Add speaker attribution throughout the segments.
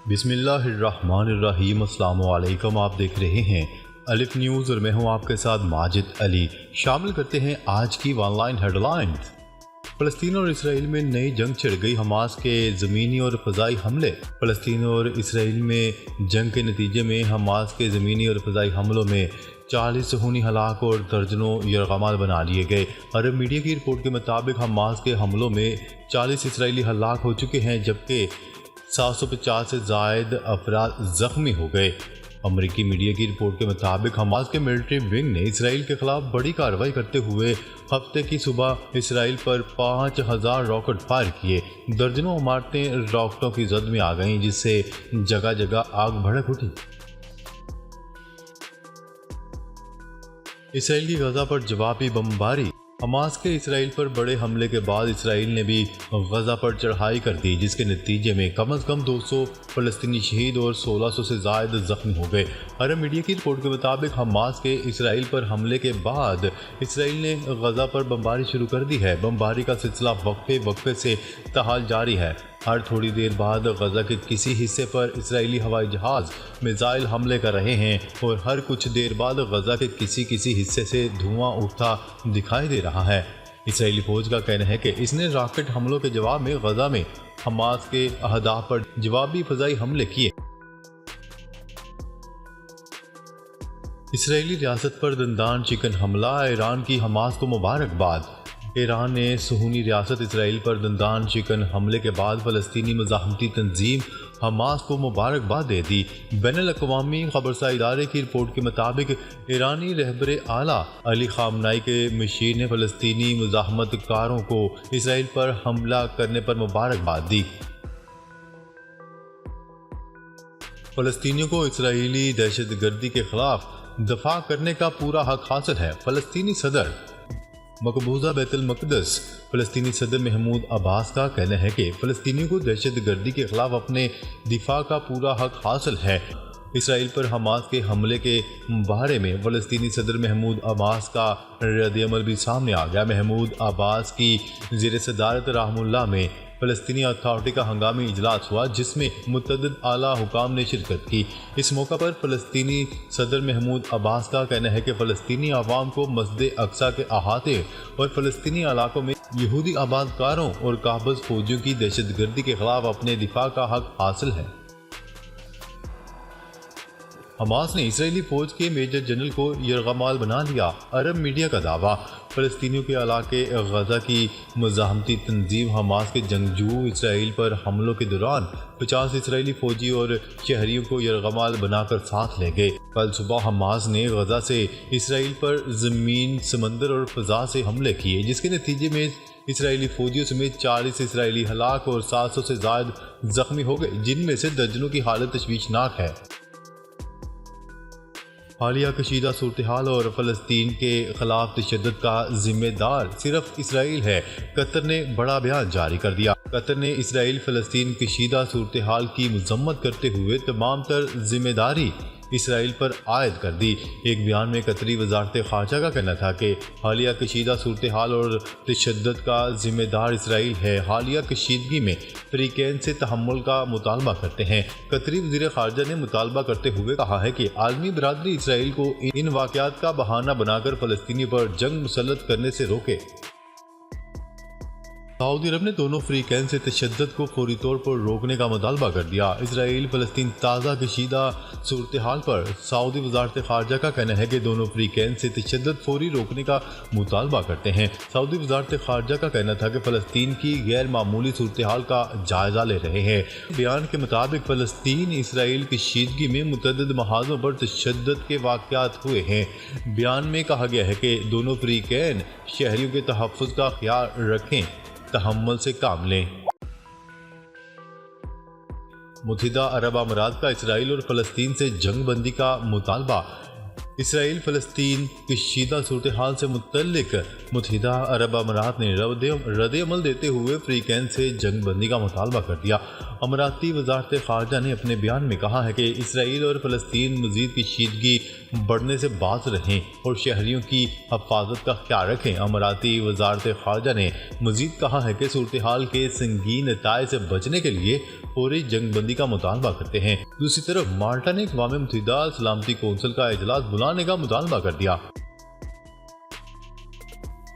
Speaker 1: بسم اللہ الرحمن الرحیم۔ السلام علیکم، آپ دیکھ رہے ہیں الف نیوز اور میں ہوں آپ کے ساتھ ماجد علی۔ شامل کرتے ہیں آج کی آن لائن ہیڈ لائنز۔ فلسطین اور اسرائیل میں نئی جنگ چھڑ گئی، حماس کے زمینی اور فضائی حملے۔ فلسطین اور اسرائیل میں جنگ کے نتیجے میں حماس کے زمینی اور فضائی حملوں میں 40 صہیونی ہلاک اور درجنوں یرغمال بنا لیے گئے۔ عرب میڈیا کی رپورٹ کے مطابق حماس کے حملوں میں 40 اسرائیلی ہلاک ہو چکے ہیں جبکہ 750 سے زائد افراد زخمی ہو گئے۔ امریکی میڈیا کی رپورٹ کے مطابق حماس کے ملٹری ونگ نے اسرائیل کے خلاف بڑی کارروائی کرتے ہوئے ہفتے کی صبح اسرائیل پر 5000 راکٹ فائر کیے۔ درجنوں عمارتیں راکٹوں کی زد میں آ گئیں جس سے جگہ جگہ آگ بھڑک اٹھی۔ اسرائیل کی غزہ پر جوابی بمباری۔ حماس کے اسرائیل پر بڑے حملے کے بعد اسرائیل نے بھی غزہ پر چڑھائی کر دی جس کے نتیجے میں کم از کم 200 فلسطینی شہید اور 1600 سے زائد زخمی ہو گئے۔ عرب میڈیا کی رپورٹ کے مطابق حماس کے اسرائیل پر حملے کے بعد اسرائیل نے غزہ پر بمباری شروع کر دی ہے۔ بمباری کا سلسلہ وقفے سے تاحال جاری ہے۔ ہر تھوڑی دیر بعد غزہ کے کسی حصے پر اسرائیلی ہوائی جہاز میزائل حملے کر رہے ہیں اور ہر کچھ دیر بعد غزہ کے کسی حصے سے دھواں اٹھتا دکھائی دے رہا ہے۔ اسرائیلی فوج کا کہنا ہے کہ اس نے راکٹ حملوں کے جواب میں غزہ میں حماس کے اہداف پر جوابی فضائی حملے کیے۔ اسرائیلی ریاست پر دندان شکن حملہ، ایران کی حماس کو مبارکباد۔ ایران نے صہیونی ریاست اسرائیل پر دندان شکن حملے کے بعد فلسطینی مزاحمتی تنظیم حماس کو مبارکباد دے دی۔ بین الاقوامی خبرساز ادارے کی رپورٹ کے مطابق ایرانی رہبر اعلیٰ علی خامنائی کے مشیر نے فلسطینی مزاحمت کاروں کو اسرائیل پر حملہ کرنے پر مبارکباد دی۔ فلسطینیوں کو اسرائیلی دہشت گردی کے خلاف دفاع کرنے کا پورا حق حاصل ہے۔ فلسطینی صدر مقبوضہ بیت المقدس فلسطینی صدر محمود عباس کا کہنا ہے کہ فلسطینیوں کو دہشت گردی کے خلاف اپنے دفاع کا پورا حق حاصل ہے۔ اسرائیل پر حماس کے حملے کے بارے میں فلسطینی صدر محمود عباس کا رد عمل بھی سامنے آ گیا۔ محمود عباس کی زیر صدارت رحم اللہ میں فلسطینی اتھارٹی کا ہنگامی اجلاس ہوا جس میں متعدد اعلیٰ حکام نے شرکت کی۔ اس موقع پر فلسطینی صدر محمود عباس کا کہنا ہے کہ فلسطینی عوام کو مسجد اقصیٰ کے احاطے اور فلسطینی علاقوں میں یہودی آباد کاروں اور قابض فوجیوں کی دہشت گردی کے خلاف اپنے دفاع کا حق حاصل ہے۔ حماس نے اسرائیلی فوج کے میجر جنرل کو یرغمال بنا لیا، عرب میڈیا کا دعویٰ۔ فلسطینیوں کے علاقے غزہ کی مزاحمتی تنظیم حماس کے جنگجو اسرائیل پر حملوں کے دوران 50 اسرائیلی فوجی اور شہریوں کو یرغمال بنا کر ساتھ لے گئے۔ کل صبح حماس نے غزہ سے اسرائیل پر زمین، سمندر اور فضا سے حملے کیے جس کے نتیجے میں اسرائیلی فوجیوں سمیت 40 اسرائیلی ہلاک اور 700 سے زائد زخمی ہو گئے جن میں سے درجنوں کی حالت تشویشناک ہے۔ حالیہ کشیدہ صورتحال اور فلسطین کے خلاف تشدد کا ذمہ دار صرف اسرائیل ہے، قطر نے بڑا بیان جاری کر دیا۔ قطر نے اسرائیل فلسطین کشیدہ صورتحال کی مذمت کرتے ہوئے تمام تر ذمہ داری اسرائیل پر عائد کر دی۔ ایک بیان میں قطری وزارت خارجہ کا کہنا تھا کہ حالیہ کشیدہ صورتحال اور تشدد کا ذمہ دار اسرائیل ہے، حالیہ کشیدگی میں فریقین سے تحمل کا مطالبہ کرتے ہیں۔ قطری وزیر خارجہ نے مطالبہ کرتے ہوئے کہا ہے کہ عالمی برادری اسرائیل کو ان واقعات کا بہانہ بنا کر فلسطینیوں پر جنگ مسلط کرنے سے روکے۔ سعودی عرب نے دونوں فریقین سے تشدد کو فوری طور پر روکنے کا مطالبہ کر دیا۔ اسرائیل فلسطین تازہ کشیدہ صورتحال پر سعودی وزارت خارجہ کا کہنا ہے کہ دونوں فریقین سے تشدد فوری روکنے کا مطالبہ کرتے ہیں۔ سعودی وزارت خارجہ کا کہنا تھا کہ فلسطین کی غیر معمولی صورتحال کا جائزہ لے رہے ہیں۔ بیان کے مطابق فلسطین اسرائیل کشیدگی میں متعدد محاذوں پر تشدد کے واقعات ہوئے ہیں۔ بیان میں کہا گیا ہے کہ دونوں فریقین شہریوں کے تحفظ کا خیال رکھیں، تحمل سے کام لیں۔ متحدہ عرب امارات کا اسرائیل اور فلسطین سے جنگ بندی کا مطالبہ۔ اسرائیل فلسطین کشیدہ صورتحال سے متعلق متحدہ عرب امارات نے رد عمل دیتے ہوئے فریقین سے جنگ بندی کا مطالبہ کر دیا۔ اماراتی وزارت خارجہ نے اپنے بیان میں کہا ہے کہ اسرائیل اور فلسطین مزید کشیدگی بڑھنے سے باز رہیں اور شہریوں کی حفاظت کا خیال رکھیں۔ اماراتی وزارت خارجہ نے مزید کہا ہے کہ صورتحال کے سنگین نتائج سے بچنے کے لیے فوری جنگ بندی کا مطالبہ کرتے ہیں۔ دوسری طرف مالٹا نے اقوام متحدہ سلامتی کونسل کا اجلاس بلانے کا مطالبہ کر دیا۔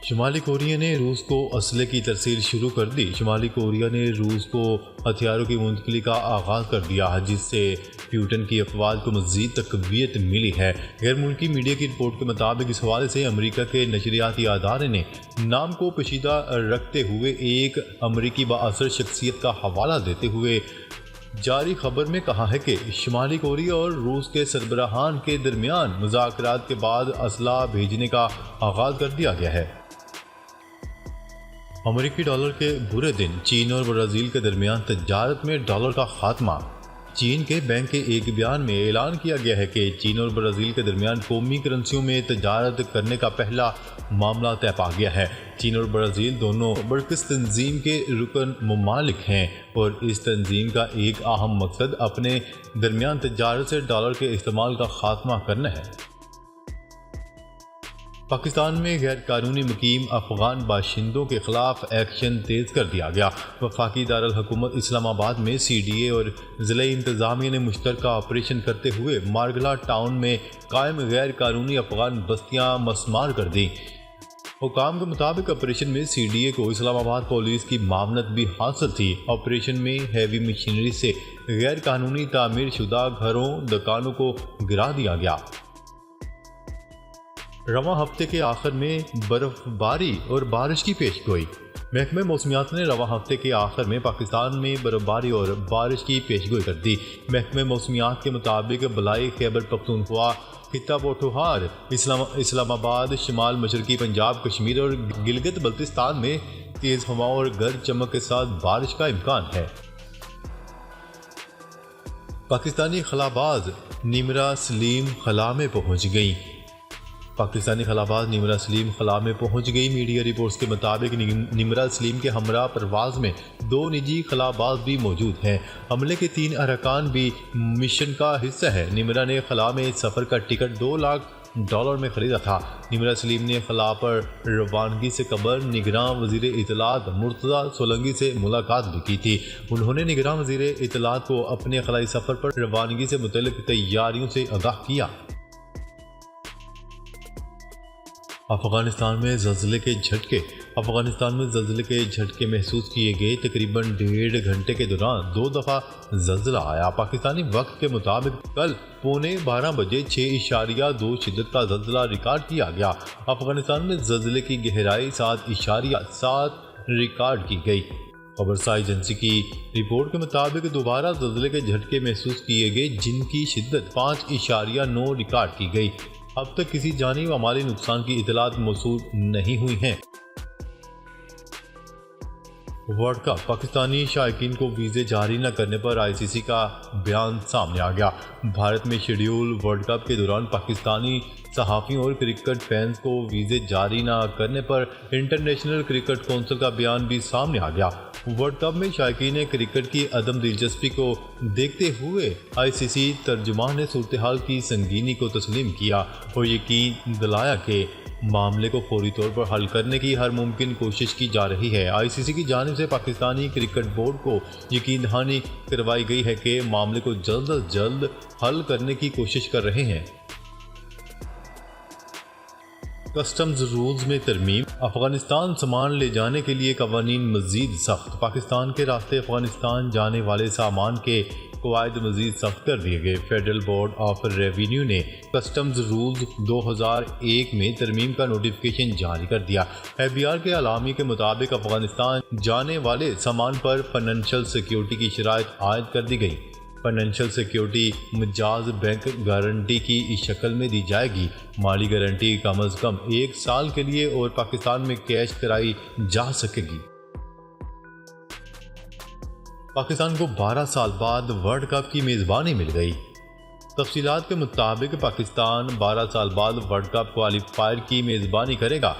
Speaker 1: شمالی کوریا نے روس کو اسلحے کی ترسیل شروع کر دی۔ شمالی کوریا نے روس کو ہتھیاروں کی منتقلی کا آغاز کر دیا، جس سے پیوٹن کی افواج کو مزید تقویت ملی ہے۔ غیر ملکی میڈیا کی رپورٹ کے مطابق اس حوالے سے امریکہ کے نشریاتی ادارے نے نام کو پوشیدہ رکھتے ہوئے ایک امریکی بااثر شخصیت کا حوالہ دیتے ہوئے جاری خبر میں کہا ہے کہ شمالی کوریا اور روس کے سربراہان کے درمیان مذاکرات کے بعد اسلحہ بھیجنے کا آغاز کر دیا گیا ہے۔ امریکی ڈالر کے برے دن، چین اور برازیل کے درمیان تجارت میں ڈالر کا خاتمہ۔ چین کے بینک کے ایک بیان میں اعلان کیا گیا ہے کہ چین اور برازیل کے درمیان قومی کرنسیوں میں تجارت کرنے کا پہلا معاملہ طے پا گیا ہے۔ چین اور برازیل دونوں برکس تنظیم کے رکن ممالک ہیں اور اس تنظیم کا ایک اہم مقصد اپنے درمیان تجارت سے ڈالر کے استعمال کا خاتمہ کرنا ہے۔ پاکستان میں غیر قانونی مقیم افغان باشندوں کے خلاف ایکشن تیز کر دیا گیا۔ وفاقی دارالحکومت اسلام آباد میں سی ڈی اے اور ضلعی انتظامیہ نے مشترکہ آپریشن کرتے ہوئے مارگلا ٹاؤن میں قائم غیر قانونی افغان بستیاں مسمار کر دیں۔ حکام کے مطابق آپریشن میں سی ڈی اے کو اسلام آباد پولیس کی معاونت بھی حاصل تھی۔ آپریشن میں ہیوی مشینری سے غیر قانونی تعمیر شدہ گھروں، دکانوں کو گرا دیا گیا۔ رواں ہفتے کے آخر میں برف باری اور بارش کی پیش گوئی۔ محکمہ موسمیات نے رواں ہفتے کے آخر میں پاکستان میں برف باری اور بارش کی پیش گوئی کر دی۔ محکمہ موسمیات کے مطابق بلائی خیبر پختونخوا، خطہ پوٹھوہار، اسلام آباد، شمال مشرقی پنجاب، کشمیر اور گلگت بلتستان میں تیز ہواؤں اور گرج چمک کے ساتھ بارش کا امکان ہے۔ پاکستانی خلاباز نمرہ سلیم خلا میں پہنچ گئیں۔ پاکستانی خلاباز نمرہ سلیم خلا میں پہنچ گئی۔ میڈیا رپورٹس کے مطابق نمرہ سلیم کے ہمراہ پرواز میں 2 نجی خلاباز بھی موجود ہیں۔ عملے کے 3 ارکان بھی مشن کا حصہ ہے۔ نمرہ نے خلا میں سفر کا ٹکٹ $2 لاکھ میں خریدا تھا۔ نمرہ سلیم نے خلا پر روانگی سے قبل نگراں وزیر اطلاعات مرتضی سولنگی سے ملاقات بھی کی تھی۔ انہوں نے نگراں وزیر اطلاعات کو اپنے خلائی سفر پر روانگی سے متعلق تیاریوں سے آگاہ کیا۔ افغانستان میں زلزلے کے جھٹکے محسوس کیے گئے۔ تقریباً 1.5 گھنٹے کے دوران 2 دفعہ زلزلہ آیا۔ پاکستانی وقت کے مطابق کل 11:15 بجے 6.2 شدت کا زلزلہ ریکارڈ کیا گیا۔ افغانستان میں زلزلے کی گہرائی 7.7 ریکارڈ کی گئی۔ خبرساز ایجنسی کی رپورٹ کے مطابق دوبارہ زلزلے کے جھٹکے محسوس کیے گئے، جن کی شدت 5.9 ریکارڈ کی گئی۔ اب تک کسی جانی و مالی نقصان کی اطلاعات موصول نہیں ہوئی ہیں۔ ورلڈ کپ، پاکستانی شائقین کو ویزے جاری نہ کرنے پر آئی سی سی کا بیان سامنے آ گیا۔ بھارت میں شیڈیول ورلڈ کپ کے دوران پاکستانی صحافیوں اور کرکٹ فینز کو ویزے جاری نہ کرنے پر انٹرنیشنل کرکٹ کونسل کا بیان بھی سامنے آ گیا۔ ورلڈ کپ میں شائقین کرکٹ کی عدم دلچسپی کو دیکھتے ہوئے آئی سی سی ترجمان نے صورتحال کی سنگینی کو تسلیم کیا اور یقین دلایا کہ معاملے کو فوری طور پر حل کرنے کی ہر ممکن کوشش کی جا رہی ہے۔ آئی سی سی کی جانب سے پاکستانی کرکٹ بورڈ کو یقین دہانی کروائی گئی ہے کہ معاملے کو جلد از جلد حل کرنے کی کوشش کر رہے ہیں۔ کسٹمز رولز میں ترمیم، افغانستان سامان لے جانے کے لیے قوانین مزید سخت۔ پاکستان کے راستے افغانستان جانے والے سامان کے قواعد مزید سخت کر دیے گئے۔ فیڈرل بورڈ آف ریونیو نے کسٹمز رولز 2001 میں ترمیم کا نوٹیفیکیشن جاری کر دیا۔ ایف بی آر کے اعلامیے کے مطابق افغانستان جانے والے سامان پر فائنینشیل سیکیورٹی کی شرائط عائد کر دی گئی۔ فائنینشیل سیکیورٹی مجاز بینک گارنٹی کی شکل میں دی جائے گی۔ مالی گارنٹی کم از کم 1 سال کے لیے اور پاکستان میں کیش کرائی جا سکے گی۔ پاکستان کو 12 سال بعد ورلڈ کپ کی میزبانی مل گئی۔ تفصیلات کے مطابق پاکستان 12 سال بعد ورلڈ کپ کوالیفائر کی میزبانی کرے گا۔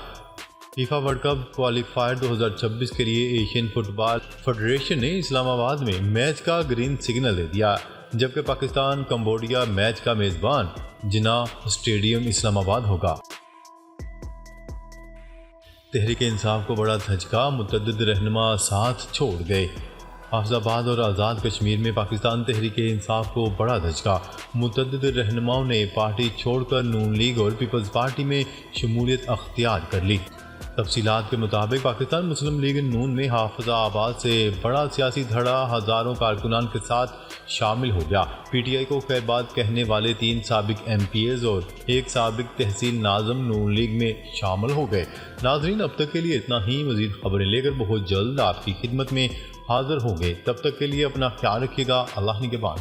Speaker 1: فیفا ورلڈ کپ کوالیفائر 2026 کے لیے ایشین فٹ بال فیڈریشن نے اسلام آباد میں میچ کا گرین سگنل دے دیا، جبکہ پاکستان کمبوڈیا میچ کا میزبان جناح اسٹیڈیم اسلام آباد ہوگا۔ تحریک انصاف کو بڑا دھچکا، متعدد رہنما ساتھ چھوڑ گئے۔ حافظ آباد اور آزاد کشمیر میں پاکستان تحریک انصاف کو بڑا دھچکا، متعدد رہنماؤں نے پارٹی چھوڑ کر نون لیگ اور پیپلز پارٹی میں شمولیت اختیار کر لی۔ تفصیلات کے مطابق پاکستان مسلم لیگ نون میں حافظ آباد سے بڑا سیاسی دھڑا ہزاروں کارکنان کے ساتھ شامل ہو گیا۔ پی ٹی آئی کو خیر بات کہنے والے 3 سابق ایم پی ایز اور 1 سابق تحصیل ناظم نون لیگ میں شامل ہو گئے۔ ناظرین، اب تک کے لیے اتنا ہی۔ مزید خبریں لے کر بہت جلد آپ کی خدمت میں حاضر ہوں گے۔ تب تک کے لیے اپنا خیال رکھیے گا۔ اللہ نگہبان۔